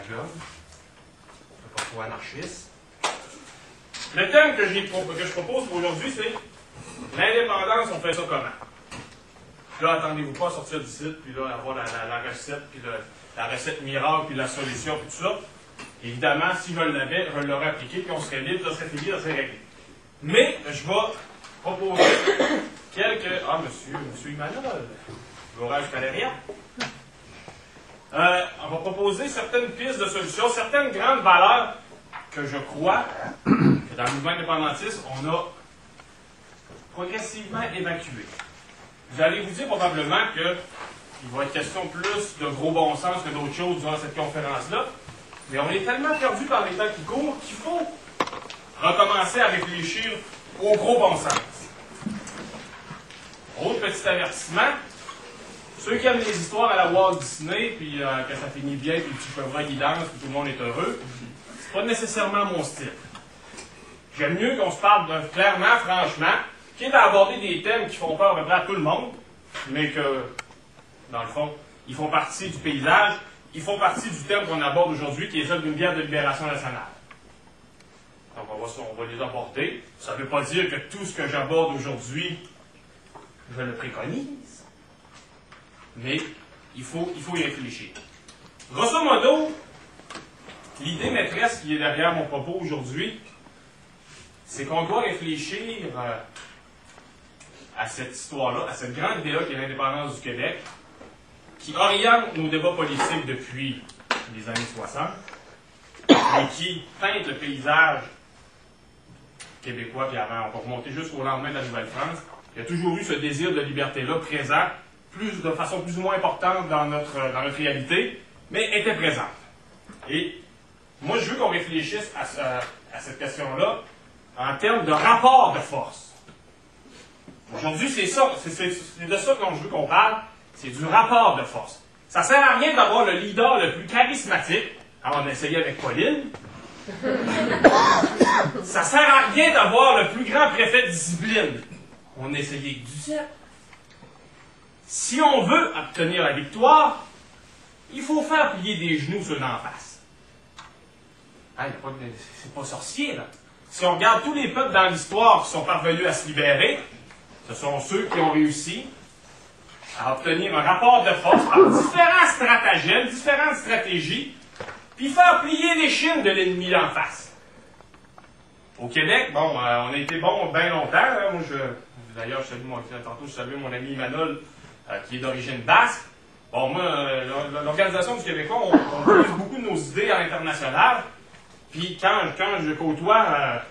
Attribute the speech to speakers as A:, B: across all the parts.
A: pédagogue, pas trop anarchiste. Le thème que je propose pour aujourd'hui, c'est l'indépendance, on fait ça comment? Puis là, attendez-vous pas à sortir du site, puis là, avoir la recette, puis la recette miracle, puis la solution, puis tout ça. Évidemment, si je l'avais, je l'aurais appliqué, puis on serait libre, ça serait fini, ça serait réglé. Mais je vais proposer quelques... Ah, monsieur Emmanuel, l'orage Valéria. On va proposer certaines pistes de solutions, certaines grandes valeurs que je crois que dans le mouvement indépendantiste, on a progressivement évacuées. Vous allez vous dire probablement qu'il va être question plus de gros bon sens que d'autres choses durant cette conférence-là, mais on est tellement perdu par les temps qui courent qu'il faut recommencer à réfléchir au gros bon sens. Autre petit avertissement, ceux qui aiment les histoires à la Walt Disney, puis que ça finit bien, puis le petit chevreuil qui danse, puis tout le monde est heureux, c'est pas nécessairement mon style. J'aime mieux qu'on se parle clairement, franchement, quitte à aborder des thèmes qui font peur à peu près à tout le monde, mais que, dans le fond, ils font partie du paysage, ils font partie du thème qu'on aborde aujourd'hui, qui est celle d'une guerre de libération nationale. Donc, on va les aborder. Ça ne veut pas dire que tout ce que j'aborde aujourd'hui, je le préconise, mais il faut y réfléchir. Grosso modo, l'idée maîtresse qui est derrière mon propos aujourd'hui, c'est qu'on doit réfléchir à cette histoire-là, à cette grande idée-là qui est l'indépendance du Québec, qui oriente nos débats politiques depuis les années 60, et qui teinte le paysage québécois, puis avant, on va remonter jusqu'au lendemain de la Nouvelle-France. Il y a toujours eu ce désir de liberté-là présent, de façon plus ou moins importante dans notre réalité, mais était présente. Et moi, je veux qu'on réfléchisse à cette question-là en termes de rapport de force. Aujourd'hui, c'est de ça dont je veux qu'on parle, c'est du rapport de force. Ça ne sert à rien d'avoir le leader le plus charismatique. Alors, on a essayé avec Pauline. Ça ne sert à rien d'avoir le plus grand préfet de discipline. On a essayé avec Duceppe. Si on veut obtenir la victoire, il faut faire plier des genoux ceux d'en face. Hein, c'est pas sorcier, là. Si on regarde tous les peuples dans l'histoire qui sont parvenus à se libérer, ce sont ceux qui ont réussi à obtenir un rapport de force par différents stratagèmes, différentes stratégies, puis faire plier les chines de l'ennemi en face. Au Québec, on a été bon bien longtemps. Hein. D'ailleurs, tantôt, je salue mon ami Emmanuel, qui est d'origine basque. Bon, moi, l'Organisation du Québécois, on utilise beaucoup de nos idées à l'international. Puis quand je côtoie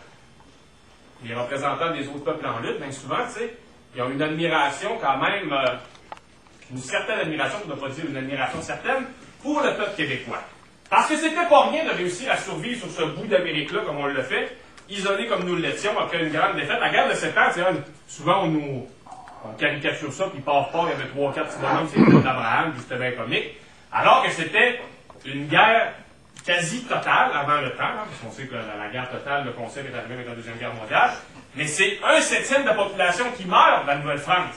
A: les représentants des autres peuples en lutte, bien souvent, tu sais, ils ont une admiration quand même, une certaine admiration, pour ne pas dire une admiration certaine, pour le peuple québécois. Parce que c'était pas rien de réussir à survivre sur ce bout d'Amérique-là, comme on l'a fait, isolé comme nous l'étions après une grande défaite. La guerre de 7 ans, souvent on caricature ça, puis part, il y avait 3-4 petits bonhommes, c'est le d'Abraham, puis c'était bien comique. Alors que c'était une guerre quasi totale avant le temps, hein, parce qu'on sait que la guerre totale, le concept est arrivé avec la Deuxième Guerre mondiale, mais c'est 1/7 de la population qui meurt de la Nouvelle-France.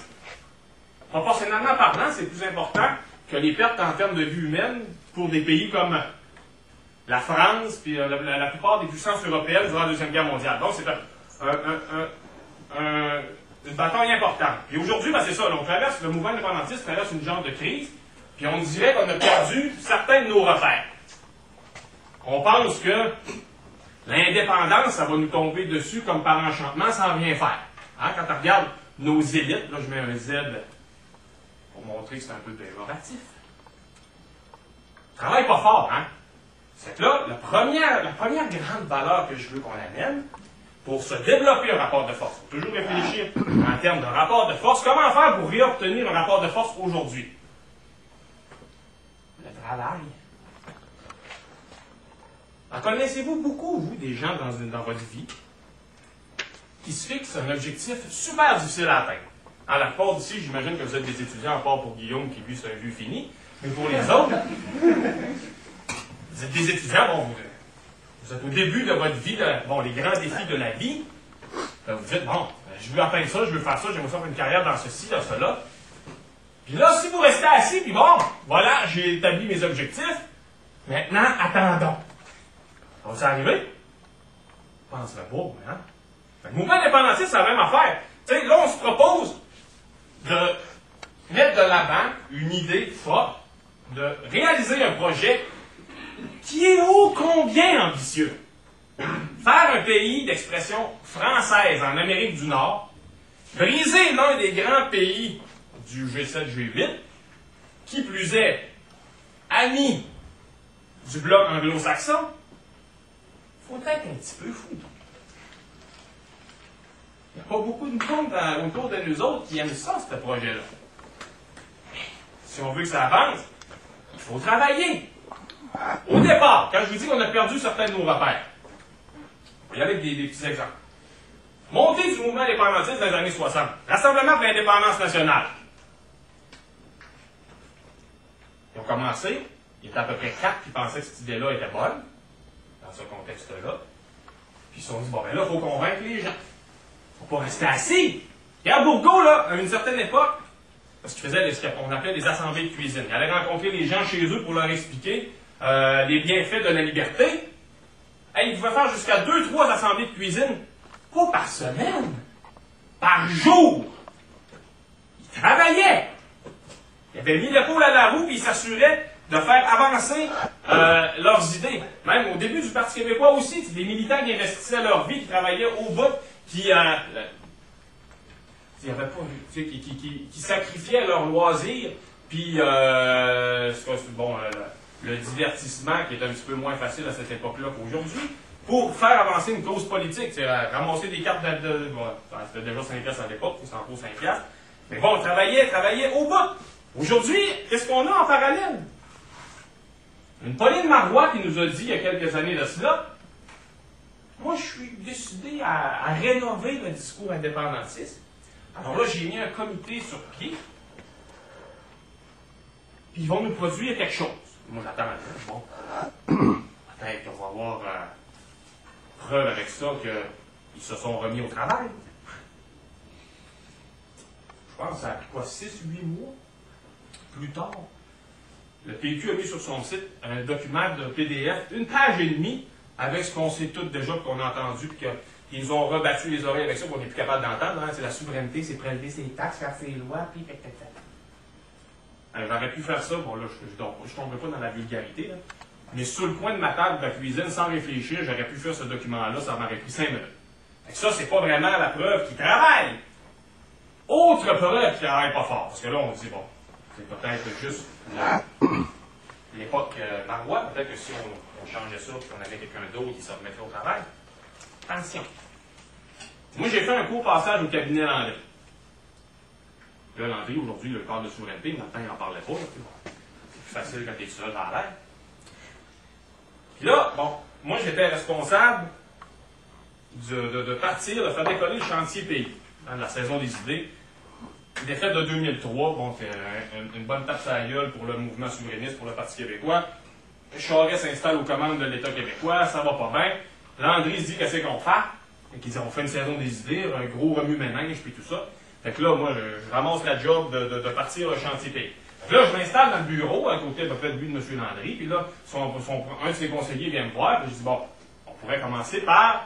A: Proportionnellement parlant, c'est plus important que les pertes en termes de vie humaine pour des pays comme la France, puis la plupart des puissances européennes durant la Deuxième Guerre mondiale. Donc, c'est une bataille importante. Et aujourd'hui, c'est ça, le mouvement indépendantiste traverse une genre de crise, puis on dirait qu'on a perdu certains de nos repères. On pense que l'indépendance, ça va nous tomber dessus comme par enchantement sans rien faire. Hein? Quand on regarde nos élites, là je mets un Z pour montrer que c'est un peu péjoratif. Travaille pas fort, hein? C'est que là, la première grande valeur que je veux qu'on amène, pour se développer un rapport de force, il faut toujours réfléchir en termes de rapport de force. Comment faire pour réobtenir un rapport de force aujourd'hui? Le travail. En connaissez-vous beaucoup, vous, des gens dans votre vie qui se fixent un objectif super difficile à atteindre? En la plupart d'ici, j'imagine que vous êtes des étudiants, à part pour Guillaume, qui lui, c'est un vieux fini. Mais pour les autres, vous êtes des étudiants, vous êtes au début de votre vie, les grands défis de la vie. Vous dites, je veux atteindre ça, je veux faire ça, j'aimerais faire une carrière dans ceci, dans cela. Puis là, si vous restez assis, puis voilà, j'ai établi mes objectifs, Maintenant, attendons. Ça va s'arriver? Je ne penserais pas, hein? Le mouvement indépendantiste, c'est la même affaire. Tu sais, là, on se propose de mettre de l'avant une idée forte, de réaliser un projet qui est ô combien ambitieux. Faire un pays d'expression française en Amérique du Nord, briser l'un des grands pays du G7, G8, qui plus est, ami du bloc anglo-saxon, faut être un petit peu fou. Il n'y a pas beaucoup de monde autour de nous autres qui aiment ça, ce projet-là. Si on veut que ça avance, il faut travailler. Au départ, quand je vous dis qu'on a perdu certains de nos repères, il y avait des petits exemples. Montée du mouvement indépendantiste dans les années 60. Rassemblement pour l'indépendance nationale. Ils ont commencé, il y était à peu près 4 qui pensaient que cette idée-là était bonne, dans ce contexte-là. Puis ils se sont dit, bon, ben là, il faut convaincre les gens. Il ne faut pas rester assis. Pierre Bourgault, là, à une certaine époque, parce qu'il faisait ce qu'on appelait des assemblées de cuisine. Il allait rencontrer les gens chez eux pour leur expliquer les bienfaits de la liberté. Et il pouvait faire jusqu'à 2-3 assemblées de cuisine, pas par semaine, par jour. Il travaillait. Il avait mis l'épaule à la roue et il s'assurait de faire avancer leurs idées. Même au début du Parti québécois aussi, des militants qui investissaient leur vie, qui travaillaient au bout, qui sacrifiaient leurs loisirs, puis le divertissement qui est un petit peu moins facile à cette époque-là qu'aujourd'hui, pour faire avancer une cause politique. Ramasser des cartes c'était déjà 5 piastres à l'époque, c'est encore 5 piastres. Mais bon, travailler au bout. Aujourd'hui, qu'est-ce qu'on a en parallèle? Une Pauline Marois qui nous a dit il y a quelques années de cela, moi je suis décidé à rénover le discours indépendantiste. Alors là, j'ai mis un comité sur pied, puis ils vont nous produire quelque chose. Moi j'attends, bon, peut-être qu'on va avoir preuve avec ça qu'ils se sont remis au travail. Je pense que ça a pris quoi, 6-8 mois plus tard. Le PQ a mis sur son site un document de PDF, 1 page et demie, avec ce qu'on sait tous déjà, qu'on a entendu, puis qu'ils ont rebattu les oreilles avec ça, qu'on n'est plus capable d'entendre. Hein? C'est la souveraineté, c'est prélever ses taxes, faire ses lois, puis j'aurais pu faire ça, bon là, je ne tomberai pas dans la vulgarité, là. Mais sur le coin de ma table de cuisine, sans réfléchir, j'aurais pu faire ce document-là, ça m'aurait pris 5 minutes. Et ça, c'est pas vraiment la preuve qu'il travaille. Autre preuve qu'il travaille pas fort, parce que là, on dit, bon, c'est peut-être juste l'époque Marois, peut-être que si on changeait ça, puis qu'on avait quelqu'un d'autre qui se remettait au travail. Attention. Moi, j'ai fait un court passage au cabinet Landry. Là, Landry, aujourd'hui, le cadre de souveraineté, maintenant, il n'en parlait pas. C'est plus facile quand tu es seul dans l'air. Puis là, bon, moi, j'étais responsable de partir, de faire décoller le chantier pays, dans la saison des idées. Défaite de 2003, bon, c'est une bonne tape sur la gueule pour le mouvement souverainiste, pour le Parti québécois. Charest s'installe aux commandes de l'État québécois, ça va pas bien. Landry se dit qu'est-ce qu'on fait. Et qu'ils ont fait une saison des idées, un gros remue-ménage, puis tout ça. Fait que là, moi, je ramasse la job de partir le chantier pays. Fait que là, je m'installe dans le bureau, à côté à peu près de lui de M. Landry, puis là, un de ses conseillers vient me voir, puis je dis, bon, on pourrait commencer par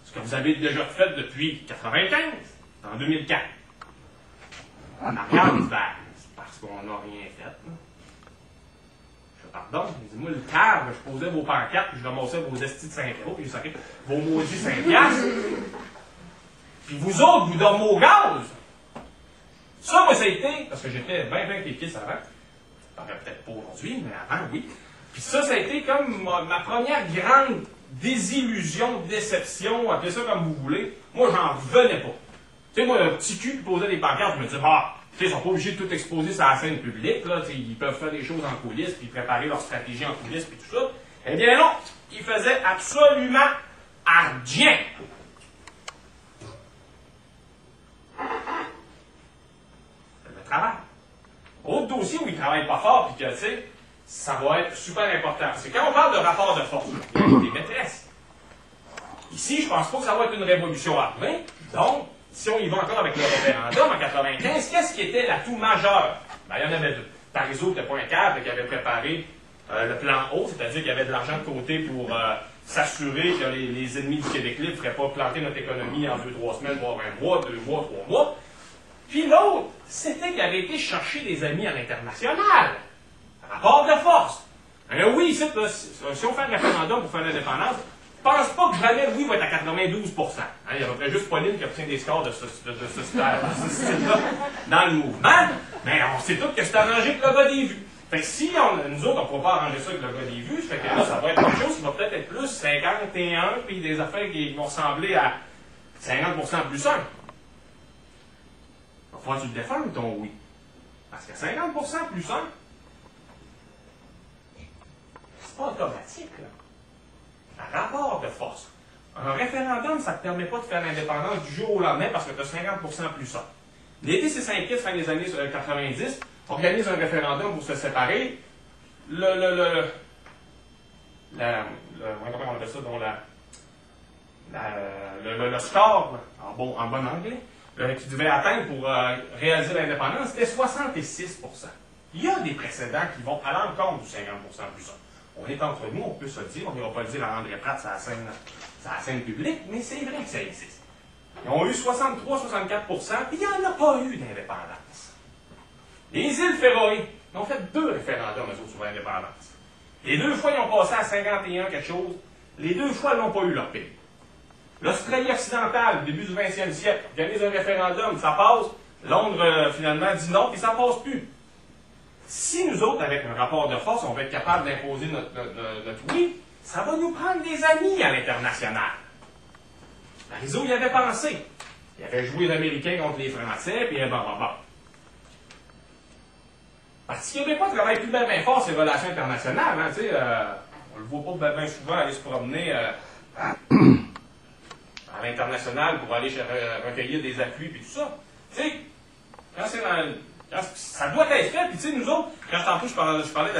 A: ce que vous avez déjà fait depuis 1995, en 2004. Regarde, il dit, ben, c'est parce qu'on n'a rien fait. Là. Je dis, pardon, il dit, moi, le cave, je posais vos pancartes, puis je ramassais vos estis de 5 euros, puis je sacrais vos maudits 5 piastres. Puis vous autres, vous dormez au gaz. Ça, moi, ça a été, parce que j'étais bien péquiste avant. Ça paraît peut-être pas aujourd'hui, mais avant, oui. Puis ça a été comme ma première grande désillusion, déception, appelez ça comme vous voulez. Moi, j'en revenais pas. Tu sais, moi, le petit cul qui posait des pancartes, je me disais, bah, tu sais, ils sont pas obligés de tout exposer sur la scène publique, là, ils peuvent faire des choses en coulisses, puis préparer leur stratégie en coulisses, puis tout ça. Eh bien non, ils faisaient absolument rien. C'est le travail. Autre dossier où ils travaillent pas fort, puis que, tu sais, ça va être super important. C'est quand on parle de rapport de force, il y a des maîtresses. Ici, je pense pas que ça va être une révolution armée, donc, si on y va encore avec le référendum en 1995, qu'est-ce qui était l'atout majeur? Ben, il y en avait deux. Parizeau n'était pas un cadre qui avait préparé le plan O, c'est-à-dire qu'il y avait de l'argent de côté pour s'assurer que les ennemis du Québec libre ne feraient pas planter notre économie en 2-3 semaines, voire un mois, 2 mois, 3 mois. Puis l'autre, c'était qu'il avait été chercher des amis à l'international. Rapport de force. Alors oui, ici, là, si on fait un référendum pour faire l'indépendance, je pense pas que jamais le oui va être à 92 Il y a à peu près juste Pauline qui obtient des scores de ce style-là dans le mouvement. Mais on sait tous que c'est arrangé avec le gars des vues. Fait que si nous autres, on ne pourra pas arranger ça avec le gars des vues, fait que là, ça va être quelque chose qui va peut-être être plus 51, puis des affaires qui vont ressembler à 50% plus 1. Il va falloir que tu le défendes, ton oui. Parce que 50% plus 1, c'est pas automatique, là. Un rapport de force. Un référendum, ça ne te permet pas de faire l'indépendance du jour au lendemain parce que tu as 50% plus 1. Les DC-5 fin des années 90, organise un référendum pour se séparer. Comment on appelle ça, le score, en bon anglais, qui devait atteindre pour réaliser l'indépendance, c'était 66%. Il y a des précédents qui vont à l'encontre du 50% plus 1. On est entre nous, on peut se le dire, on n'ira pas le dire à André Pratt, c'est la scène publique, mais c'est vrai que ça existe. Ils ont eu 63-64%, puis il n'y en a pas eu d'indépendance. Les îles Féroé, ils ont fait 2 référendums sur l'indépendance. Les 2 fois, ils ont passé à 51 quelque chose. Les 2 fois, ils n'ont pas eu leur pays. L'Australie occidentale, au début du 20e siècle, organise un référendum, ça passe. Londres, finalement, dit non, puis ça passe plus. Si nous autres, avec un rapport de force, on va être capable d'imposer notre oui, ça va nous prendre des amis à l'international. Parizeau y avait pensé. Il avait joué les Américains contre les Français, puis bon. Parti québécois travaille plus bien fort ses relations internationales. Hein, on le voit pas bien souvent aller se promener à l'international pour aller recueillir des appuis et tout ça. Tu sais, quand c'est dans ça doit être fait, puis tu sais, nous autres, quand tantôt je parlais de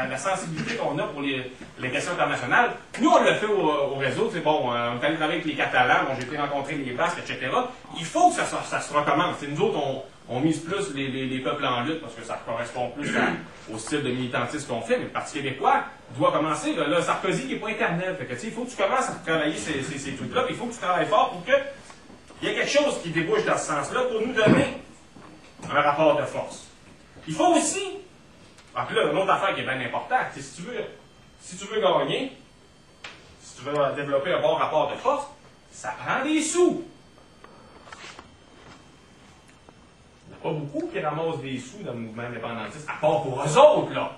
A: la sensibilité qu'on a pour les questions internationales, nous on le fait au réseau, c'est bon, on est allé travailler avec les Catalans, bon, j'ai été rencontrer les Basques, etc. Il faut que ça se recommence. T'sais, nous autres, on mise plus les peuples en lutte parce que ça correspond plus au style de militantisme qu'on fait, mais le Parti québécois doit commencer. Là, Sarkozy qui n'est pas éternel, fait que il faut que tu commences à travailler ces trucs-là, puis il faut que tu travailles fort pour qu'il y ait quelque chose qui débouche dans ce sens-là pour nous donner un rapport de force. Il faut aussi, puis là, une autre affaire qui est bien importante, c'est si tu veux gagner, si tu veux développer un bon rapport de force, ça prend des sous. Il n'y en a pas beaucoup qui ramassent des sous dans le mouvement indépendantiste, à part pour eux autres, là.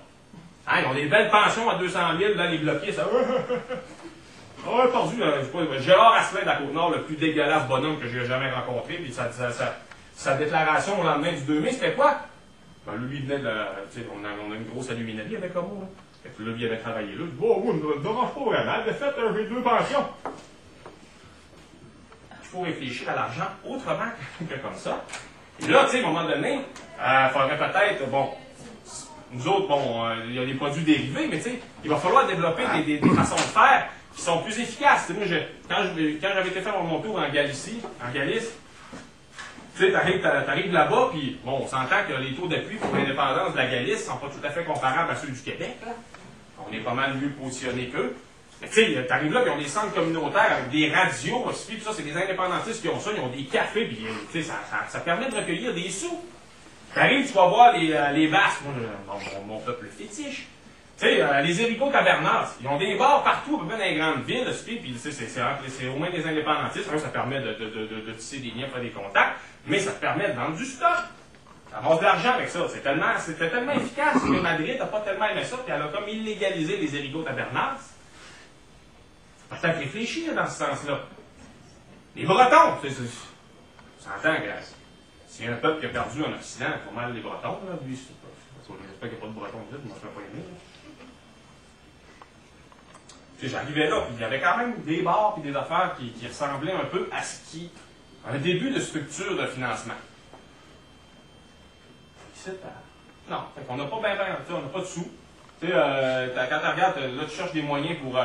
A: Hein, ils ont des belles pensions à 200 000, là, les bloqués, ça... On a perdu, Gérard Asselin de la Côte-Nord, le plus dégueulasse bonhomme que j'ai jamais rencontré, puis sa déclaration au lendemain du 2 mai, c'était quoi? Ben, lui, il venait de... on a une grosse aluminerie avec Homo, là. Fait que là, lui, il avait travaillé là. Il dit, oh, oui, ne dérange pas vraiment. De fait, j'ai 2 pensions. Il faut réfléchir à l'argent autrement que comme ça. Et là, tu sais, à un moment donné, il faudrait peut-être, bon, nous autres, bon, il y a des produits dérivés, mais tu sais, il va falloir développer des façons de faire qui sont plus efficaces. T'sais, moi, quand j'avais été faire mon tour en Galice, tu sais, t'arrives là-bas, puis bon, on s'entend que les taux d'appui pour l'indépendance de la Galice sont pas tout à fait comparables à ceux du Québec, là. On est pas mal mieux positionnés qu'eux. Mais tu sais, t'arrives là, puis ils ont des centres communautaires avec des radios, puis ça, c'est des indépendantistes qui ont ça, ils ont des cafés, puis tu sais, ça permet de recueillir des sous. T'arrives, tu vas voir les Basques, mon peuple fétiche. Tu sais, les héricots tabernas, ils ont des bars partout, à peu près dans les grandes villes, puis c'est aux mains des indépendantistes. Ça permet de tisser des liens, faire des contacts, mais ça te permet de vendre du stock. Ça ramasse de l'argent avec ça. C'était tellement efficace que Madrid n'a pas tellement aimé ça, puis elle a comme illégalisé les héricots tabernas. Peut-être réfléchir dans ce sens-là. Les Bretons, tu sais, on s'entend que s'il y a un peuple qui a perdu en Occident, il faut mal les Bretons, là, lui, j'espère qu'il n'y a pas de Bretons vite, moi je ne serais pas aimé. J'arrivais là, puis il y avait quand même des bars et des affaires qui ressemblaient un peu à ce qui... un début de structure de financement. Non, fait qu'on n'a pas on n'a pas de sous. Tu sais, quand tu regardes, là tu cherches des moyens pour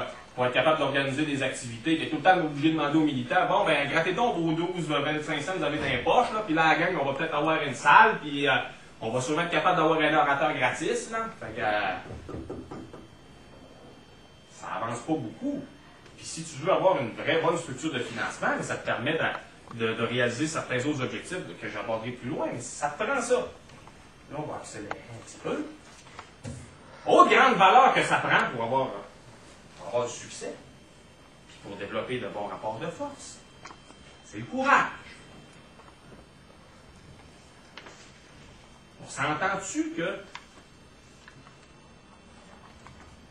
A: être capable d'organiser des activités, tu es tout le temps obligé de demander aux militaires, bon ben grattez donc vos 12-25 cents que vous avez dans les poches, là, puis là la gang, on va peut-être avoir une salle, puis on va sûrement être capable d'avoir un orateur gratis, là. Fait que dépenses pas beaucoup. Puis si tu veux avoir une vraie bonne structure de financement, ça te permet de réaliser certains autres objectifs que j'aborderai plus loin. Mais ça te prend ça. Là, on va accélérer un petit peu. Autre grande valeur que ça prend pour avoir du succès, puis pour développer de bons rapports de force, c'est le courage. On s'entend-tu que...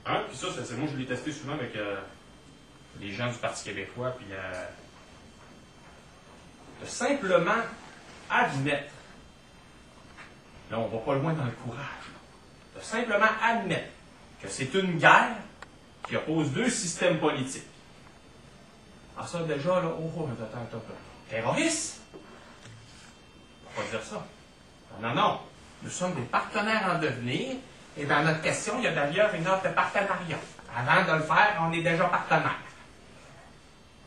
A: Puis ça, c'est moi, je l'ai testé souvent avec les gens du Parti québécois, puis de simplement admettre, là, on va pas loin dans le courage, là, de simplement admettre que c'est une guerre qui oppose deux systèmes politiques. Alors ça, déjà, là, attends. Terroriste? On va pas dire ça. Non. Nous sommes des partenaires en devenir, et dans notre question, il y a d'ailleurs une offre de partenariat. Avant de le faire, on est déjà partenaires.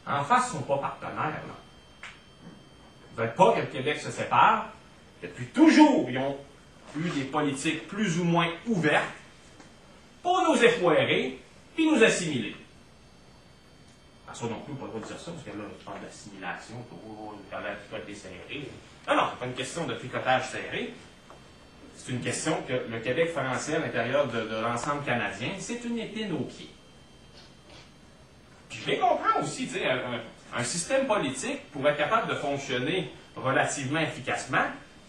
A: En face, ils ne sont pas partenaires, là. Ils ne veulent pas que le Québec se sépare. Depuis toujours, ils ont eu des politiques plus ou moins ouvertes pour nous effoirer puis nous assimiler. Alors ça non plus, pas le droit de dire ça, parce que là, tu parles d'assimilation, tu parles de tricoter serré. Non, c'est pas une question de tricotage serré. C'est une question que le Québec français, à l'intérieur de l'ensemble canadien, c'est une épine au pied. Puis je les comprends aussi, tu sais, un système politique, pour être capable de fonctionner relativement efficacement,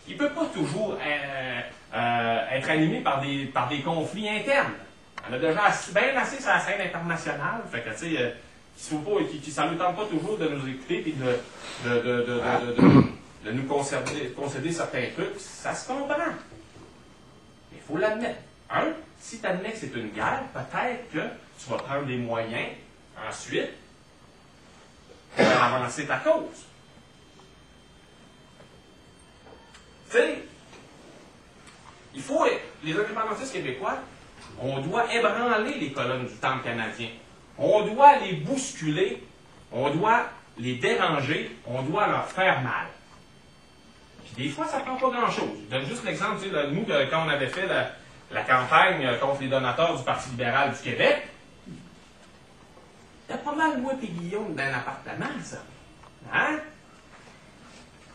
A: il ne peut pas toujours être animé par des conflits internes. On a déjà bien assez sur la scène internationale, fait que, tu sais, ça ne nous tente pas toujours de nous écouter et de nous concéder certains trucs, ça se comprend. Mais il faut l'admettre. Si tu admets que c'est une guerre, peut-être que tu vas prendre des moyens, ensuite, pour avancer ta cause. Tu sais, les indépendantistes québécois, on doit ébranler les colonnes du Temple canadien. On doit les bousculer, on doit les déranger, on doit leur faire mal. Puis des fois, ça ne prend pas grand-chose. Je donne juste l'exemple, tu sais, nous, quand on avait fait la campagne contre les donateurs du Parti libéral du Québec, il y a pas mal, moi et Guillaume, dans l'appartement, ça. Hein?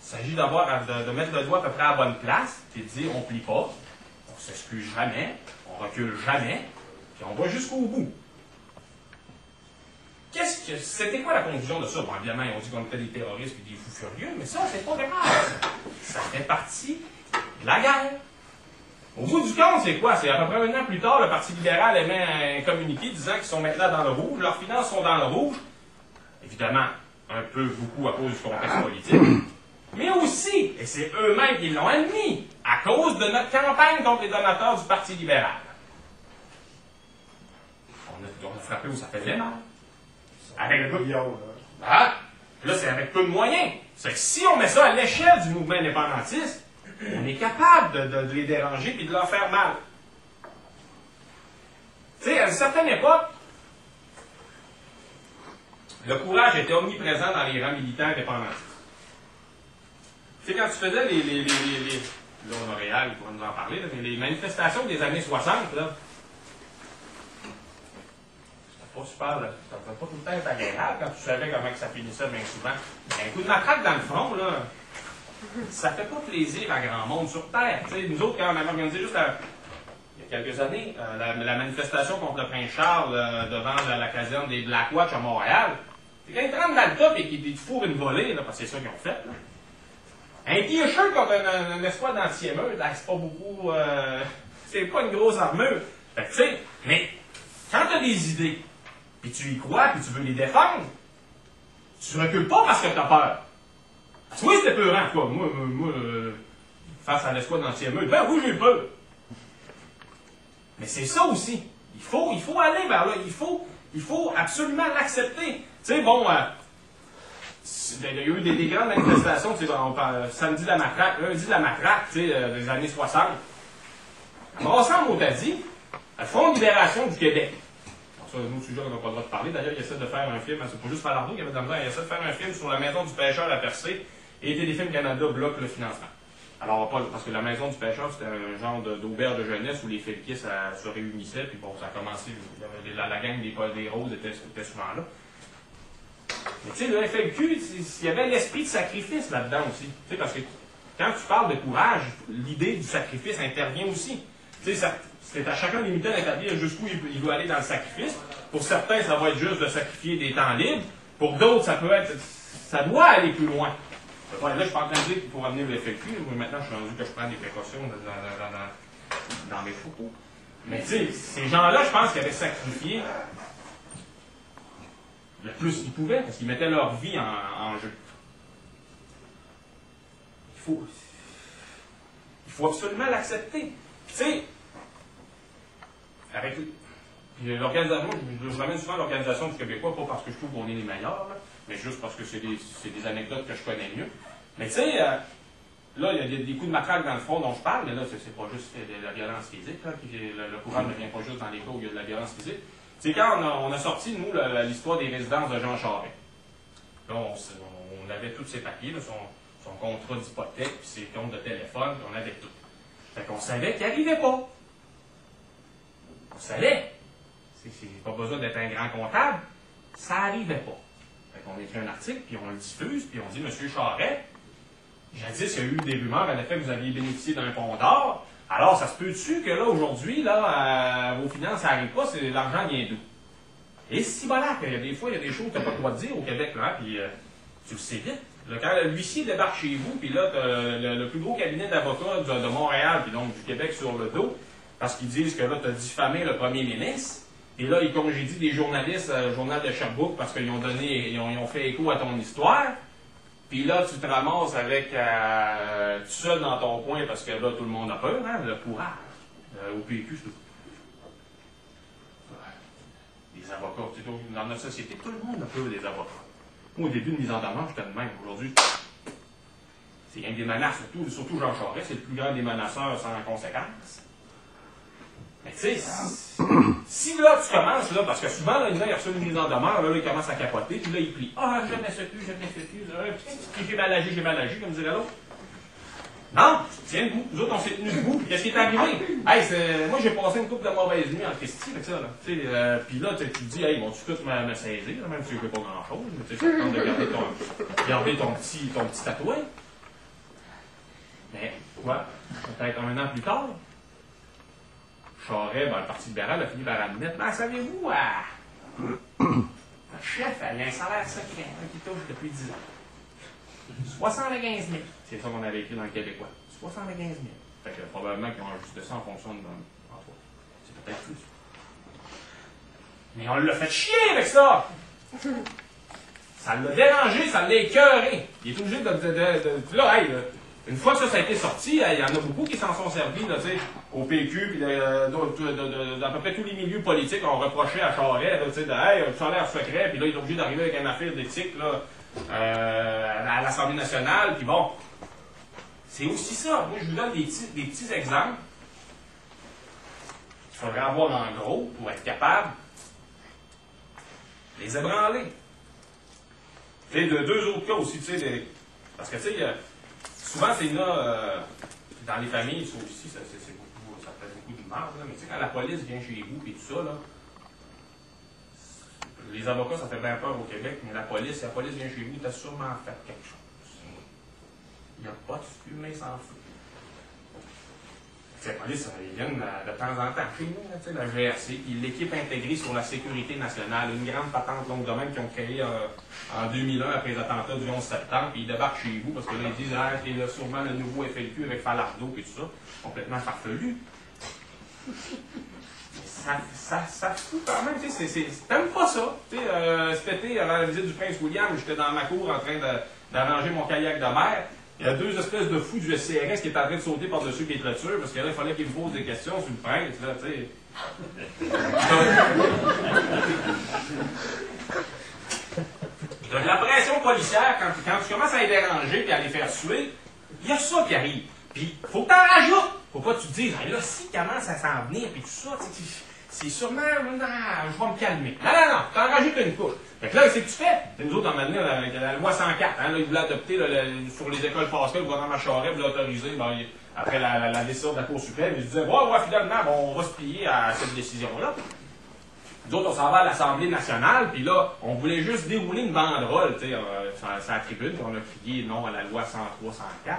A: Il s'agit de mettre le doigt à peu près à la bonne place, puis de dire, on ne plie pas, on ne s'excuse jamais, on recule jamais, puis on va jusqu'au bout. C'était quoi la conclusion de ça? Bon, évidemment, ils ont dit qu'on était des terroristes et des fous furieux, mais ça, c'est pas grave. Ça fait partie de la guerre. Au bout du compte, c'est quoi? C'est à peu près un an plus tard, le Parti libéral émet un communiqué disant qu'ils sont maintenant dans le rouge, leurs finances sont dans le rouge. Évidemment, beaucoup à cause du contexte politique. Mais aussi, et c'est eux-mêmes qui l'ont admis, à cause de notre campagne contre les donateurs du Parti libéral. On a frappé où ça faisait mal. Avec là, c'est avec peu de moyens. C'est que si on met ça à l'échelle du mouvement indépendantiste, on est capable de les déranger et de leur faire mal. Tu sais, à une certaine époque, le courage était omniprésent dans les rangs militants indépendantistes. Tu sais, quand tu faisais là, au Montréal, on va nous en parler, là, mais les manifestations des années 60, là, pas super, là. Ça ne pas tout le temps être agréable quand tu savais comment que ça finissait bien souvent. Mais un coup de matraque dans le front, là, ça fait pas plaisir à grand monde sur Terre. T'sais, nous autres, quand on avait organisé juste il y a quelques années la manifestation contre le prince Charles devant la caserne des Black Watch à Montréal, c'est quand ils te rentrent dans le top et qu'ils te fourrent une volée, là, parce que c'est ça qu'ils ont fait. Là. Un t-shirt contre un espoir d'anti-émeute, c'est pas beaucoup. C'est pas une grosse armure. Fait que, tu sais, mais quand tu as des idées, puis tu y crois, puis tu veux les défendre, tu recules pas parce que tu as peur. Parce que oui, c'était peurant, quoi. Moi, face à l'escouade d'anti-émeute, ben oui, j'ai peur. Mais c'est ça aussi. Il faut aller vers là. Il faut absolument l'accepter. Tu sais, bon, il y a eu des grandes manifestations, tu sais, samedi de la matraque, lundi de la matraque, tu sais, des années 60. En brassant Maudadie, le Front de libération du Québec. C'est un autre sujet qu'on n'a pas le droit de parler. D'ailleurs, il essaie de faire un film, c'est pas juste Falardeau qui avait dans le temps, il essaie de faire un film sur la maison du pêcheur à percer, et Téléfilm Canada bloque le financement. Alors, pas, parce que la maison du pêcheur, c'était un genre d'auberge de jeunesse où les Felquier se réunissaient, puis bon, ça a commencé, la gang des Roses était souvent là. Mais tu sais, le FLQ, il y avait l'esprit de sacrifice là-dedans aussi. Tu sais, parce que quand tu parles de courage, l'idée du sacrifice intervient aussi. Tu sais, c'est à chacun des militants d'établir jusqu'où il veut aller dans le sacrifice. Pour certains, ça va être juste de sacrifier des temps libres. Pour d'autres, ça doit aller plus loin. Là, je suis pas en train de dire qu'il faut ramener le FLQ. Maintenant, je suis rendu que je prends des précautions dans mes propos. Mais tu sais, ces gens-là, je pense qu'ils avaient sacrifié le plus qu'ils pouvaient, parce qu'ils mettaient leur vie en jeu. Il faut absolument l'accepter. Tu sais, avec l'organisation, je ramène souvent l'Organisation du Québécois, pas parce que je trouve qu'on est les meilleurs, là, mais juste parce que c'est des anecdotes que je connais mieux. Mais tu sais, là, il y a des coups de matraque dans le front dont je parle, mais là, c'est pas juste de la violence physique, là, puis le courage ne vient pas juste dans les cas où il y a de la violence physique. C'est quand on a sorti, nous, l'histoire des résidences de Jean Charest. Là, on avait tous ses papiers, là, son contrat d'hypothèque, puis ses comptes de téléphone, puis on avait tout. Fait qu'on savait qu'il n'arrivait pas. On savait. C'est pas besoin d'être un grand comptable. Ça n'arrivait pas. Fait qu'on écrit un article, puis on le diffuse, puis on dit, Monsieur Charest, jadis, il y a eu des rumeurs à l'effet que vous aviez bénéficié d'un pont d'or. Alors, ça se peut-tu que là, aujourd'hui, là, vos finances n'arrivent pas, l'argent vient d'où? Et si voilà, qu'il y a des fois, il y a des choses que tu n'as pas le droit de dire au Québec, là, puis tu le sais vite. Là, quand l'huissier débarque chez vous, puis là, tu as le plus gros cabinet d'avocats de Montréal, puis donc du Québec sur le dos, parce qu'ils disent que là, tu as diffamé le premier ministre, et là, ils congédient des journalistes au journal de Sherbrooke parce qu'ils ont fait écho à ton histoire. Puis là, tu te ramasses avec tout seul dans ton coin parce que là, tout le monde a peur, hein, le courage. Au PQ, c'est tout. Les avocats, tu sais, dans notre société, tout le monde a peur des avocats. Moi, au début de mise en demeure, j'étais de même. Aujourd'hui, c'est un des menaces, surtout Jean Charest, c'est le plus grand des menaceurs sans conséquence. Mais tu sais, si là, tu commences, là, parce que souvent, là, il reçoit une mise en demeure, là, il commence à capoter, puis là, il plie. Ah, je ne sais plus, puis j'ai mal agi, comme dirait l'autre. Non, tiens debout. Nous autres, on s'est tenus debout. Qu'est-ce qui est arrivé? Hey, moi, j'ai passé une couple de mauvaises nuits en Christie avec ça, là. Puis là, tu te dis, hey, vont-tu tous me saisir, même si je ne fais pas grand-chose, mais tu sais, je suis content de garder ton petit tatouage. Mais, quoi? Peut-être un an plus tard, Charest, le Parti libéral a fini par admettre, mais savez-vous, le chef, il a un salaire secret qui touche depuis 10 ans. 75 000. C'est ça qu'on avait écrit dans le Québécois. 75 000. Fait que probablement qu'ils ont ajusté ça en fonction de l'emploi. C'est peut-être plus. Mais on l'a fait chier avec ça! Ça l'a dérangé, ça l'a écœuré. Il est obligé de là, hey, une fois que ça a été sorti, il y en a beaucoup qui s'en sont servis, là, au PQ, puis d'à peu près tous les milieux politiques ont reproché à Charest, hey, un salaire secret, puis là, il est obligé d'arriver avec une affaire d'éthique, là, à l'Assemblée nationale, puis bon. C'est aussi ça. Moi, je vous donne des petits exemples. Il faudrait avoir en gros pour être capable de les ébranler. Tu sais, de deux autres cas aussi, tu sais, parce que, tu sais, souvent, c'est là, dans les familles, ça aussi, ça fait beaucoup de mal, mais tu sais, quand la police vient chez vous et tout ça, là, les avocats, ça fait bien peur au Québec, mais la police vient chez vous, tu as sûrement fait quelque chose. Il n'y a pas de fumée sans feu. La police, ils viennent de temps en temps chez nous, tu sais, la GRC, puis l'équipe intégrée sur la sécurité nationale, une grande patente longue domaine qu'ils ont créée en 2001 après les attentats du 11 septembre, puis ils débarquent chez vous parce que là, ils disent, ah, c'est là sûrement le nouveau FLQ avec Falardeau et tout ça, complètement farfelu. Ça fout quand même, tu sais, t'aimes pas ça. Tu sais, cet été, avant la visite du prince William, j'étais dans ma cour en train d'arranger mon kayak de mer. Il y a deux espèces de fous du SCRS qui étaient en train de sauter par-dessus les clôtures, parce que là, il fallait qu'ils me posent des questions sur le prince, là, tu sais. De la pression policière, quand tu commences à les déranger et à les faire tuer, il y a ça qui arrive. Puis, faut que t'en rajoutes. Faut pas que tu te dises, ah, là, si commence à s'en venir, puis tout ça, c'est sûrement, non, je vais me calmer. Non, t'en rajoutes une couche. Fait que là, c'est que tu fais. Nous autres, on a donné la loi 104, hein, là, ils voulaient adopter sur les écoles pascales, le gouvernement Charest voulait autoriser, bon, après la décision de la Cour suprême, ils se disaient, ouais, finalement, bon, on va se plier à cette décision-là. Nous autres, on s'en va à l'Assemblée nationale, puis là, on voulait juste dérouler une banderole, tu sais, sur la tribune, puis on a crié non à la loi 103-104.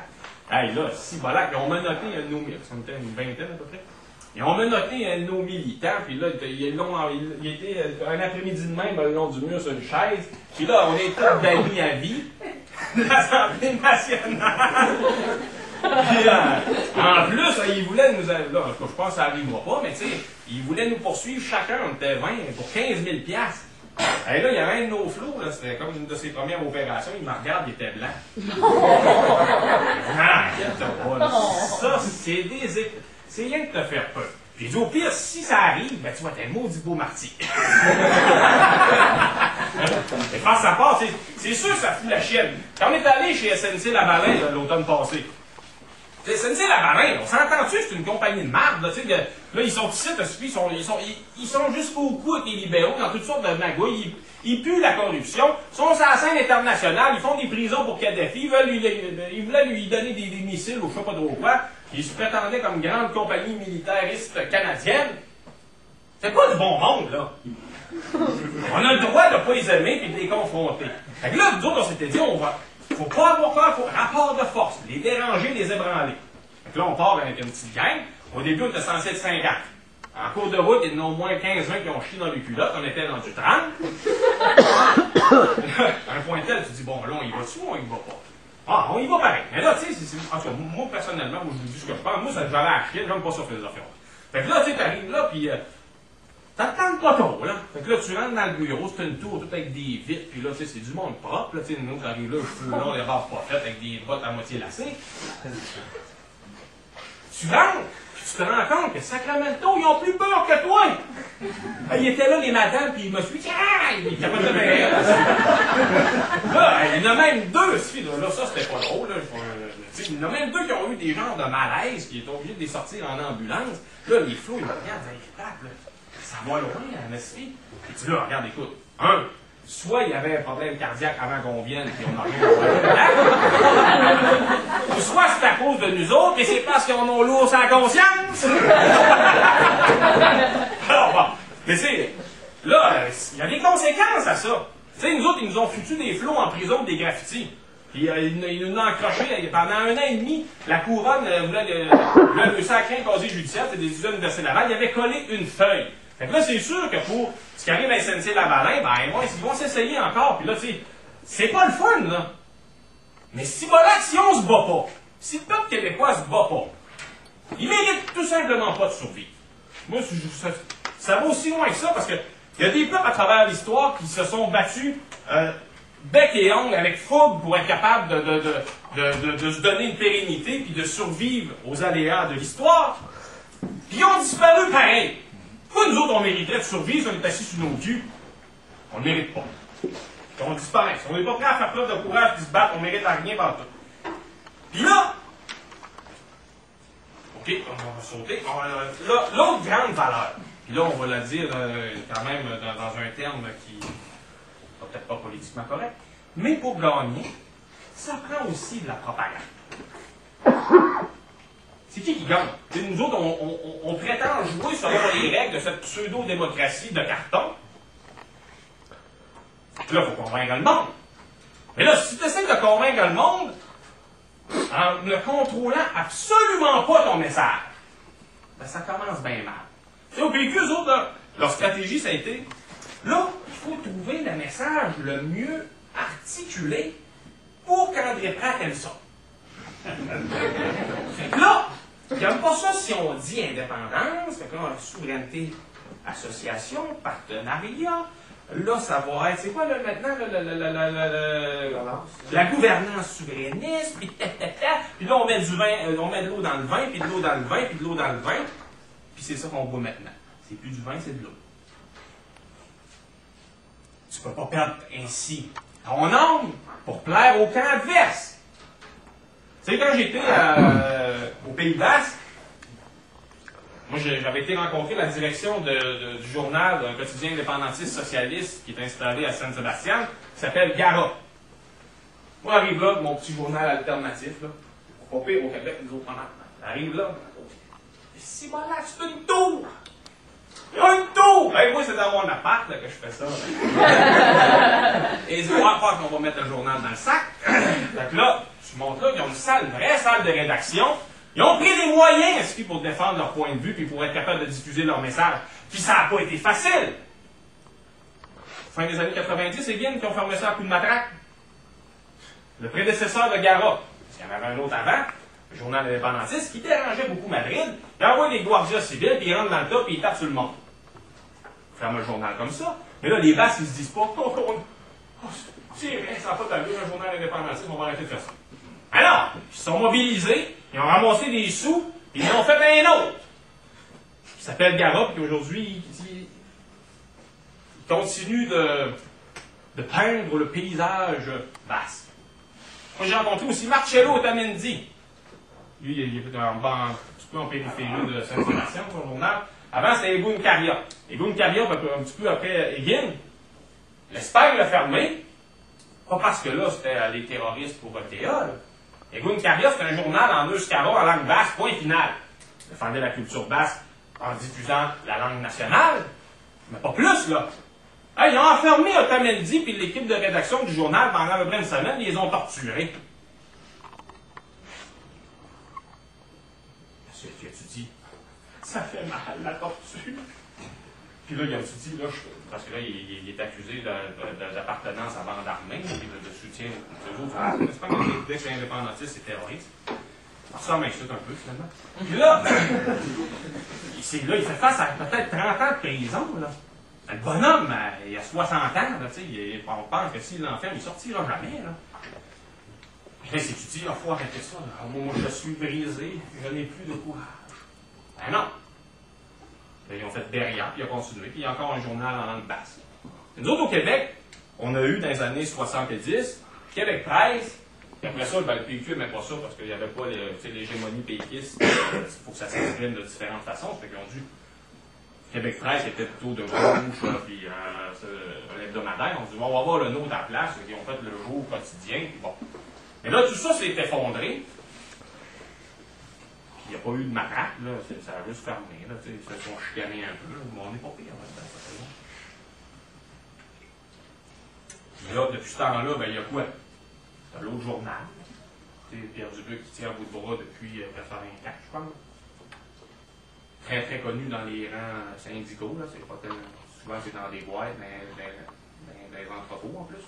A: Hey, là, si, voilà, ils ont menotté nos militants, on était une vingtaine à peu près. Ils ont menotté nos militants, puis là, il était un après-midi de même, le long du mur sur une chaise, puis là, on est tous bannis à vie de l'Assemblée nationale. Puis, en plus, ils voulaient nous... Là, je pense que ça n'arrivera pas, mais tu sais, ils voulaient nous poursuivre chacun, on était 20, pour 15 000 $. Et là, il y avait un de nos flots, là, c'était comme une de ses premières opérations, il me regarde, il était blanc. Ça, c'est rien de te faire peur. Puis il dit, au pire, si ça arrive, ben tu vas être un maudit beau martyr. Et face à part, c'est sûr que ça fout la chienne. Quand on est allé chez SNC-Lavalin l'automne passé, SNC-Lavalin, on s'entend-tu, c'est une compagnie de marde, là, tu sais, là, ils sont ici, ils sont jusqu'au cou avec les libéraux, dans toutes sortes de magouilles, ils puent la corruption, ils sont sur la scène internationale, ils font des prisons pour Kadhafi, ils voulaient lui donner des missiles ou je sais pas trop quoi, ils se prétendaient comme grande compagnie militariste canadienne. C'est pas du bon monde, là. On a le droit de ne pas les aimer et de les confronter. Fait que là, nous autres, on s'était dit, faut pas avoir peur, faut rapport de force, les déranger, les ébranler. Fait que là, on part avec une petite gang. Au début, on était censé être 50. En cours de route, il y en a au moins 15-20 qui ont chié dans les culottes. On était dans du 30. À un point tel, tu dis, bon, là, on y va-tu ou on y va pas? Ah, on y va pareil. Mais là, tu sais, en tout cas, moi, personnellement, moi, je vous dis ce que je pense. Moi, ça j'avais à chier, j'aime pas ça faire des affaires. Fait que là, tu sais, t'arrives là, puis t'attends pas trop, là. Fait que là, tu rentres dans le bureau, c'est une tour, tout avec des vitres, puis là, tu sais, c'est du monde propre, là, tu sais, nous, t'arrives là, cheveux longs, les barres pas faites, avec des bottes à moitié lacées. Tu rentres, puis tu te rends compte que Sacramento, ils ont plus peur que toi! Ils étaient là, les madames, puis ils me suivent, ils capotaient bien. Là, il y en a même deux, là, ça, c'était pas drôle, là. Il y en a même deux qui ont eu des genres de malaise, qui étaient obligés de les sortir en ambulance. Là, les flots, ils me regardent, ils tapent, là. Ça va loin, la messie. Et tu là, regarde, écoute. Soit il y avait un problème cardiaque avant qu'on vienne, puis on n'a rien à ou soit c'est à cause de nous autres, et c'est parce qu'on a lourd sans conscience. Alors, bon. Mais tu sais, là, il y a des conséquences à ça. Tu sais, nous autres, ils nous ont foutu des flots en prison des graffitis. Puis ils nous ont accroché pendant 1 an et demi. La couronne voulait le sacré casier judiciaire, c'est des usines de Sénégal, il avait collé une feuille. Fait que là, c'est sûr que pour ce qui arrive à SNC-Lavalin, ben, ils vont s'essayer encore. Puis là, tu sais, c'est pas le fun, là. Mais si on se bat pas, si le peuple québécois se bat pas, il mérite tout simplement pas de survivre. Moi, ça va aussi loin que ça, parce que il y a des peuples à travers l'histoire qui se sont battus bec et ongle, avec fougue, pour être capables de se donner une pérennité, puis de survivre aux aléas de l'histoire. Puis ils ont disparu pareil. Pourquoi nous autres, on mériterait de survivre si on est assis sur nos culs? On ne le mérite pas. On disparaît. Si on n'est pas prêt à faire preuve de courage et se battre, on ne mérite à rien par tout. Puis là, OK, on va sauter. Là, l'autre grande valeur, puis là, on va la dire quand même dans un terme qui n'est peut-être pas politiquement correct, mais pour gagner, ça prend aussi de la propagande. C'est qui gagne? Nous autres, on prétend jouer selon les règles de cette pseudo-démocratie de carton. Là, il faut convaincre le monde. Mais là, si tu essaies de convaincre le monde en ne contrôlant absolument pas ton message, ben ça commence bien mal. Tu sais, au PQ, eux autres, là, leur stratégie, ça a été, là, il faut trouver le message le mieux articulé pour qu'André Pratt aime ça. Là, ils n'aiment pas ça si on dit indépendance, fait que là, souveraineté, association, partenariat. Là, ça va être, c'est quoi là, maintenant, la gouvernance souverainiste, puis puis là, on met du vin, on met de l'eau dans le vin, puis de l'eau dans le vin, puis de l'eau dans le vin, puis c'est ça qu'on boit maintenant. C'est plus du vin, c'est de l'eau. Tu peux pas perdre ainsi ton âme pour plaire au camp adverse. Tu sais, quand j'étais au Pays Basque, Moi, j'avais été rencontrer la direction du journal d'un quotidien indépendantiste socialiste qui est installé à Saint-Sébastien, qui s'appelle Gara. Moi, j'arrive là, mon petit journal alternatif, là. Pas pire au Québec, nous autres, j'arrive là. Si voilà, c'est une tour! Il y a une tour! Ben, moi, c'est dans mon appart là, que je fais ça. Et ils disent, pas qu'on va mettre le journal dans le sac. Donc là, je montre là qu'ils ont une vraie salle de rédaction. Ils ont pris des moyens inscrits pour défendre leur point de vue puis pour être capables de diffuser leur message. Puis ça n'a pas été facile. Fin des années 90, c'est Guine qui ont fermé ça à coup de matraque. Le prédécesseur de Gara, parce qu'il y en avait un autre avant, le journal indépendantiste, qui dérangeait beaucoup Madrid, il envoie des guardias civils, puis ils rentrent dans le tas, puis ils tapent sur le monde. Ferme un journal comme ça. Mais là, les Basques, ils se disent pas, c'est vrai, ça n'a pas d'allure, un journal indépendantiste, on va arrêter de faire ça. Alors, ils se sont mobilisés, ils ont ramassé des sous, puis ils en ont fait un autre. Il s'appelle Gara, puis aujourd'hui, il continue de peindre le paysage basque. Moi, j'ai rencontré aussi Marcello Otamendi. Lui, il est un petit peu en périphérie de Saint-Sébastien, son journal. Avant, c'était Egun Caria. Egun Caria, un petit peu après Eguin, l'Espagne l'a fermé. Pas parce que là, c'était les terroristes pour ETA. Egun Caria, c'était un journal en euskara, en langue basque, point final. Il défendait la culture basque en diffusant la langue nationale. Mais pas plus, là. Ils ont enfermé Otamendi puis l'équipe de rédaction du journal pendant à peu près une semaine, ils les ont torturés. Tu dis, ça fait mal la torture. Puis là, il a dit, là, parce que là, il est accusé d'appartenance à bande armée, puis de soutien aux autres. C'est pas que dès que c'est indépendantiste, c'est terroriste. Ça m'insulte un peu, finalement. Puis là, il fait face à peut-être 30 ans de prison, là. Le bonhomme, il a 60 ans, là, on pense que s'il l'enferme, il ne sortira jamais. Là. Puis là, si tu dis, il faut arrêter ça. Là. Moi, je suis brisé, je n'ai plus de courage. Ben non. Là, ils ont fait derrière, puis ils ont continué, puis il y a encore un journal en langue basque. Nous autres, au Québec, on a eu dans les années 70, Québec Presse, puis après ça, ben, le PQ n'aimait pas ça parce qu'il n'y avait pas l'hégémonie péquiste. Il faut que ça s'exprime de différentes façons. Fait qu'ils ont dû. Québec Presse était plutôt de gauche, puis un hebdomadaire. On dit, on va avoir le nôtre à la place. Ils ont fait le jour quotidien. Puis bon. Mais là, tout ça s'est effondré. Puis il n'y a pas eu de matraque. Là. Ça a juste fermé. Là, ils se sont chicanés un peu. Mais on n'est pas pire. Mais là, depuis ce temps-là, ben, il y a quoi? C'est l'autre journal. Pierre Dubuc qui tient à bout de bras depuis 84, je pense. Très, très connu dans les rangs syndicaux. Là. C'est pas tellement, souvent, c'est dans des boîtes, dans les entrepôts en plus.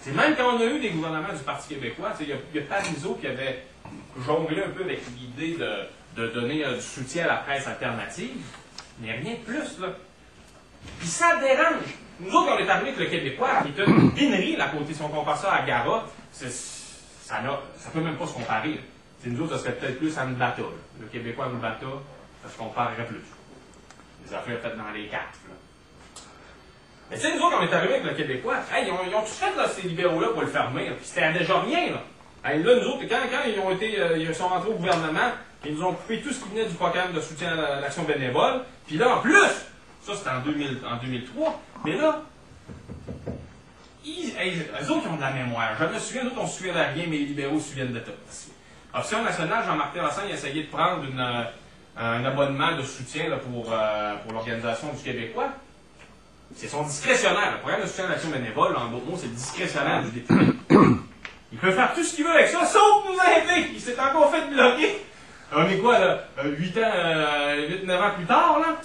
A: C'est même quand on a eu des gouvernements du Parti québécois, il y a Parizeau qui avait jonglé un peu avec l'idée de donner du soutien à la presse alternative, mais rien de plus. Là. Puis ça dérange. Nous autres, on est arrivés avec le Québécois, qui est une binerie, à côté, si on compare ça à Gara, ça peut même pas se comparer. C'est nous autres, ça serait peut-être plus Anbata. Le Québécois Anbata, ça se comparerait plus. Les affaires faites dans les cartes. Là. Mais tu sais, nous autres, on est arrivés avec le Québécois, ils ont tout fait, là, ces libéraux-là, pour le fermer. Puis c'était déjà rien. Là, là nous autres, quand ils sont rentrés au gouvernement, ils nous ont coupé tout ce qui venait du programme de soutien à l'action bénévole. Puis là, en plus, ça c'était en 2003, mais là, eux autres, ils ont de la mémoire. Je me souviens, nous autres, on se souvient de rien, mais les libéraux se souviennent de tout. Option nationale, Jean-Marc Terrasson a essayé de prendre un abonnement de soutien là, pour l'Organisation du Québécois. C'est son discrétionnaire. Le programme de soutien à l'action bénévole, là, en d'autres mots, c'est le discrétionnaire du député. Il peut faire tout ce qu'il veut avec ça, sauf nous aider. Il s'est encore fait bloquer. On est quoi, là? 8-9 ans plus tard, là?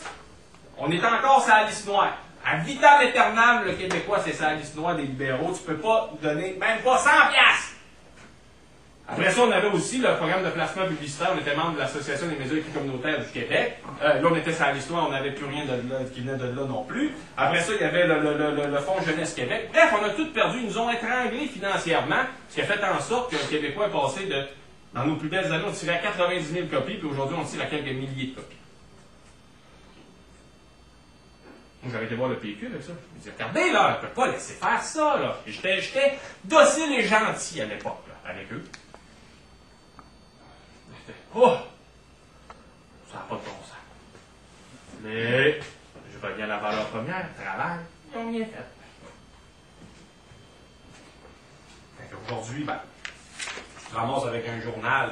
A: On est encore sur la liste noire. À vitam aeternam, le Québécois, c'est sa liste noire des libéraux. Tu peux pas donner même pas 100$. Après ça, on avait aussi le programme de placement publicitaire. On était membre de l'Association des médias écrits communautaires du Québec. Là, on était sur la liste noire, on n'avait plus rien de là, qui venait de là non plus. Après ça, il y avait le Fonds Jeunesse Québec. Bref, on a tout perdu. Ils nous ont étranglés financièrement, ce qui a fait en sorte que le Québécois est passé de... Dans nos plus belles années, on tirait à 90 000 copies, puis aujourd'hui, on tire à quelques milliers de copies. Moi, j'avais été voir le PQ avec ça. Je me disais, regardez, là, on ne peut pas laisser faire ça, là. J'étais docile et gentil à l'époque, là, avec eux. Oh! Oui, je reviens à la valeur première, travail, ils ont bien fait. Aujourd'hui, ben, je te ramasse avec un journal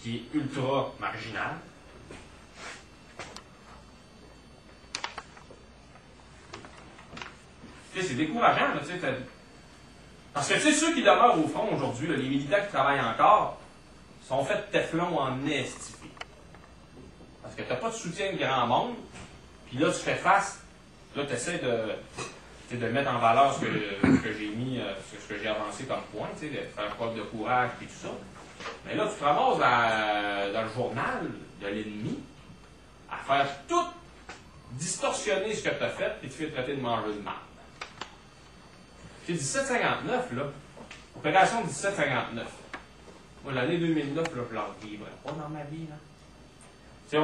A: qui est ultra marginal. Tu sais, c'est décourageant, là, tu sais. Parce que, tu sais, ceux qui demeurent au front aujourd'hui, là, les militaires qui travaillent encore, sont faits de Teflon en estifié. Parce que tu n'as pas de soutien de grand monde, puis là, tu fais face, là, tu essaies de mettre en valeur ce que j'ai mis, ce que j'ai avancé comme point, tu sais, de faire preuve de courage, puis tout ça. Mais là, tu te ramasses dans le journal de l'ennemi à faire tout distorsionner ce que tu as fait, puis tu fais traiter de manger de marde. C'est 1759, là. Opération 1759. Moi, l'année 2009, là, je leur vivrai pas dans ma vie, là. Tu sais,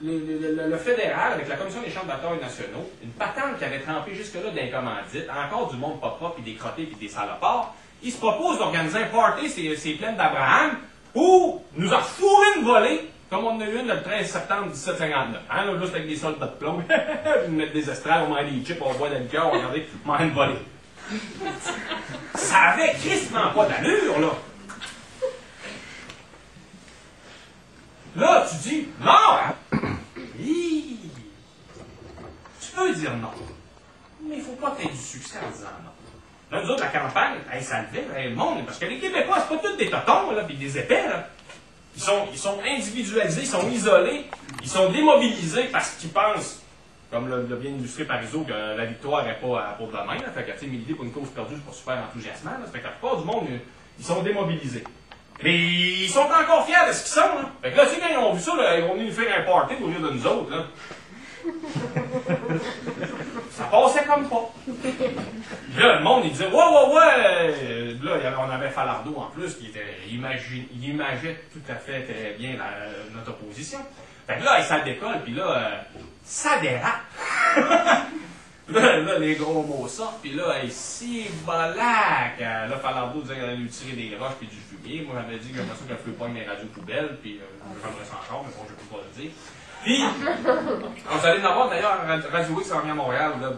A: le fédéral, avec la Commission des champs de bataille nationaux, une patente qui avait trempé jusque-là d'un commandite, encore du monde pas propre, puis des crottés, puis des salopards, ils se proposent d'organiser un party, ces plaines d'Abraham, pour nous en fourrer une volée, comme on en a eu une le 13 septembre 1759. Hein, là, juste avec des soldats de plomb, ils mettent des estrades, on mange des chips, on boit de la liqueur, regardez, on mange une volée. Ça avait crissement pas d'allure, là. Là, tu dis non! Tu peux dire non. Mais il ne faut pas que tu aies du succès en disant non. Là, nous autres, la campagne, ça levait le monde, parce que les Québécois, c'est pas tous des totons, là, puis des épais, là. Ils sont individualisés, ils sont isolés, ils sont démobilisés parce qu'ils pensent, comme l'a bien illustré Parizeau, que la victoire n'est pas pour demain. Là, fait que, tu sais, militer pour une cause perdue, c'est pas super enthousiasmant. Là, fait que la plupart du monde, ils sont démobilisés. Mais ils sont encore fiers de ce qu'ils sont. Là. Fait que là, tu sais, quand ils ont vu ça, là, ils vont venir nous faire un party au lieu de nous autres. Là. Ça passait comme pas. Puis là, le monde, il disait, ouais. Là, on avait Falardeau en plus, qui imageait tout à fait très bien notre opposition. Fait que là, ça décolle, puis là, ça dérape. Là, les gros mots sortent, puis là, si bolac! Là, Falardeau disait qu'il allait lui tirer des roches puis du fumier. Moi, j'avais dit que j'aimerais ça qu'elle ne pas mes radios poubelles, puis j'aimerais ça encore, mais bon, je ne peux pas le dire. Puis, vous allez en avoir d'ailleurs Radio X en vient à Montréal, là,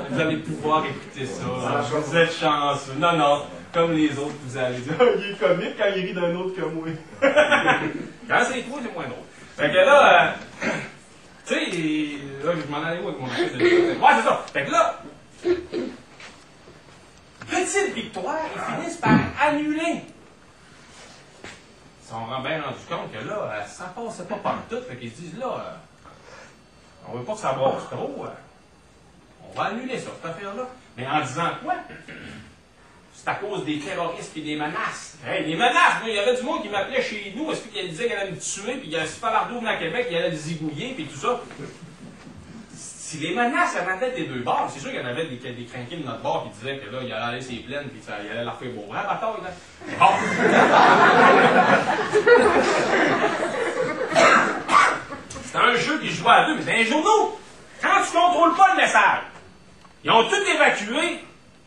A: vous allez pouvoir écouter ça. Vous êtes chanceux. Non, comme les autres, vous allez dire, il est comique quand il rit d'un autre que moi. Quand c'est toi, c'est moins drôle. Fait que là, tu sais, là, je m'en allais où avec mon fils? Ouais, c'est ça. Fait que là, petite victoire, ils finissent par annuler. Ils se sont bien rendus compte que là, ça passait pas partout. Fait qu'ils se disent, là, on veut pas que ça brasse trop. On va annuler ça, cette affaire-là. Mais en disant quoi? C'est à cause des terroristes et des menaces. Hey, les menaces, moi, il y avait du monde qui m'appelait chez nous, est-ce qu'il disait qu'elle allait me tuer, puis si Falardeau venait à Québec, il allait le zigouiller, puis tout ça. Si les menaces avaient des deux bords, c'est sûr qu'il y en avait des crinqués de notre bord qui disaient que là, il allait aller ses plaines, puis il allait leur faire beau bras, bataille, là. Bon. C'est un jeu qui jouait à deux, mais c'est un journaux. Quand tu contrôles pas le message, ils ont tout évacué.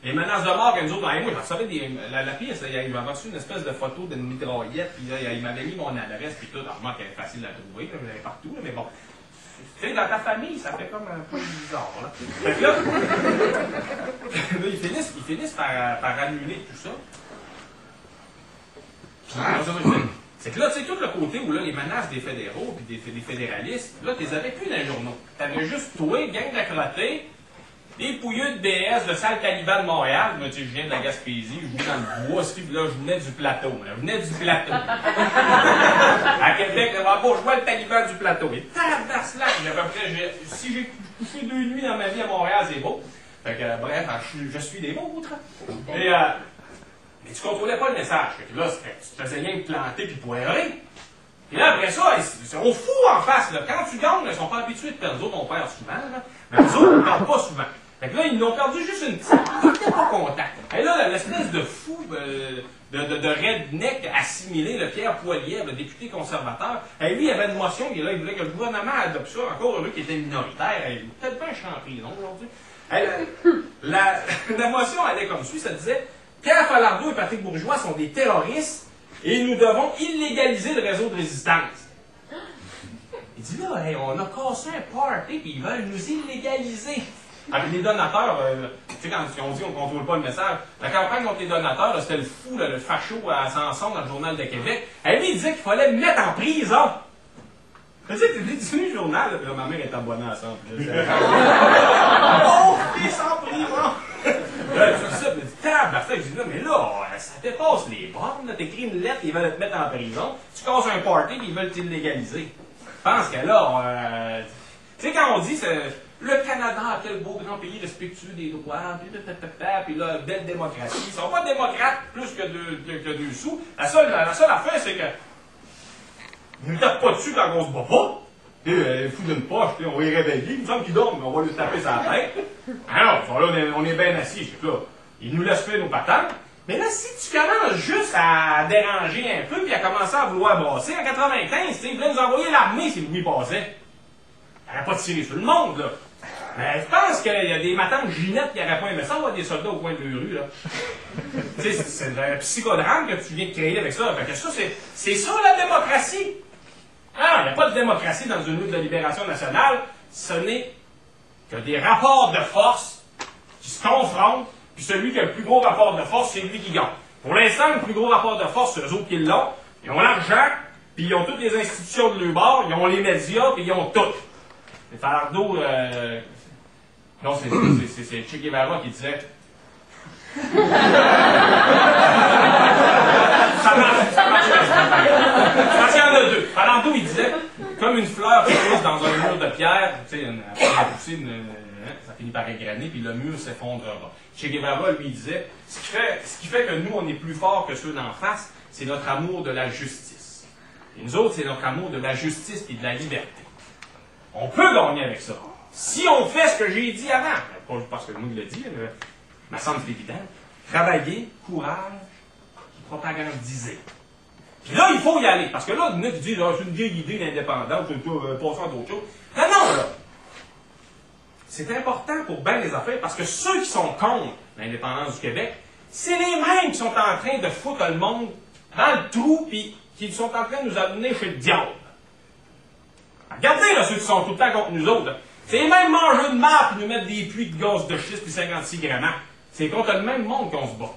A: Les menaces de mort que nous autres, moi, j'en savais la pire, il m'a reçu une espèce de photo d'une mitraillette, puis là, il m'avait mis mon adresse, puis tout. Alors, moi, qu'elle est facile à trouver, là, je l'avais partout, là, mais bon. Tu sais, dans ta famille, ça fait comme un peu bizarre, là. Fait que là, ils finissent par annuler tout ça. Puis, c'est que là, tu sais, tout le côté où là, les menaces des fédéraux, puis des fédéralistes, là, tu les avais plus dans les journaux. Tu avais juste toi, gang de crottés, des pouilleux de BS, de salle Caliban de Montréal. Moi, tu sais, je viens de la Gaspésie, je vis dans le bois, puis là, je venais du plateau. À Québec, je vois le Taliban du plateau. Et tabarnak, si j'ai couché 2 nuits dans ma vie à Montréal, c'est beau. Fait que, bref, je suis des vôtres. Et, mais tu contrôlais pas le message. Fait que là, tu te faisais rien de planter puis poirer. Et là, après ça, on fout en face. Là. Quand tu gagnes, ils sont pas habitués de perdre. Nous autres, on perd souvent. Là. Mais nous autres, on perd pas souvent. Fait que là, ils l'ont perdu juste une petite. Ils n'étaient pas contents. Et là, l'espèce de fou, de redneck assimilé, le Pierre Poilievre, le député conservateur, et lui, il avait une motion, et là, il voulait que le gouvernement adopte ça, encore lui qui était minoritaire. Peut-être pas un champion aujourd'hui. La motion allait comme suit, ça disait Pierre Falardeau et Patrick Bourgeois sont des terroristes et nous devons illégaliser le réseau de résistance. Il dit là, hey, on a cassé un party, puis ils veulent nous illégaliser. Ah, puis les donateurs, tu sais, quand on dit qu'on ne contrôle pas le message, la campagne contre les donateurs, là, c'était le fou, là, le facho à Samson dans le Journal de Québec. Lui, il disait qu'il fallait le mettre en prison. Tu sais, tu lis le journal, là, puis là, ma mère est abonnée à ça. Oh, fils en prison! Tu dis ça, tu dis, tabarnak, je dis là, mais là, ça dépasse les bornes, t'écris une lettre, ils veulent te mettre en prison, tu casses un party, puis ils veulent t'illégaliser. Je pense que là, tu sais, quand on dit, le Canada, quel beau grand pays respectueux des droits, puis là, belle démocratie, ils sont pas démocrates plus que deux sous. La seule affaire, c'est que ils ne tapent pas dessus quand on se bat pas. Les fous d'une poche, on va les réveiller, il me semble qu'ils dorment, mais on va lui taper sur la tête. Alors, là, on est bien assis, je là. Ils nous laissent faire nos patentes. Mais là, si tu commences juste à déranger un peu, puis à commencer à vouloir brasser, en 95, ils voulaient nous envoyer l'armée si Louis passait. Elle n'aurait pas tiré sur le monde, là. Mais je pense qu'il y a des matantes Ginette qui n'auraient pas aimé ça, avoir des soldats au coin de la rue, là. Tu sais, c'est un psychodrame que tu viens de créer avec ça. Fait que ça, c'est ça la démocratie. Ah, il n'y a pas de démocratie dans une lutte de libération nationale. Ce n'est que des rapports de force qui se confrontent, puis celui qui a le plus gros rapport de force, c'est lui qui gagne. Pour l'instant, le plus gros rapport de force, c'est eux autres qui l'ont. Ils ont l'argent, puis ils ont toutes les institutions de leur bord, ils ont les médias, puis ils ont tout. Et Falardeau, non, c'est Che Guevara qui disait. Ça marche. Parce qu'il y en a deux. Falardeau, il disait, comme une fleur qui pousse dans un mur de pierre, tu sais, ça finit par égrainer, puis le mur s'effondrera. Che Guevara, lui, disait, ce qui fait que nous, on est plus forts que ceux d'en face, c'est notre amour de la justice. Et nous autres, c'est notre amour de la justice et de la liberté. On peut gagner avec ça. Si on fait ce que j'ai dit avant, pas parce que nous, il l'a dit, mais ça me semble évident, travailler, courage, et propagandiser. Puis là, il faut y aller. Parce que là, il y en a qui disent, c'est une vieille idée d'indépendance, c'est passant à d'autres choses. Non, là. C'est important pour bien les affaires, parce que ceux qui sont contre l'indépendance du Québec, c'est les mêmes qui sont en train de foutre le monde dans le trou, puis qui sont en train de nous amener chez le diable. Regardez, là, ceux qui sont tout le temps contre nous autres. C'est les mêmes mangeurs de marde qui nous mettent des puits de gaz de schiste puis 56 grammes. C'est contre le même monde qu'on se bat.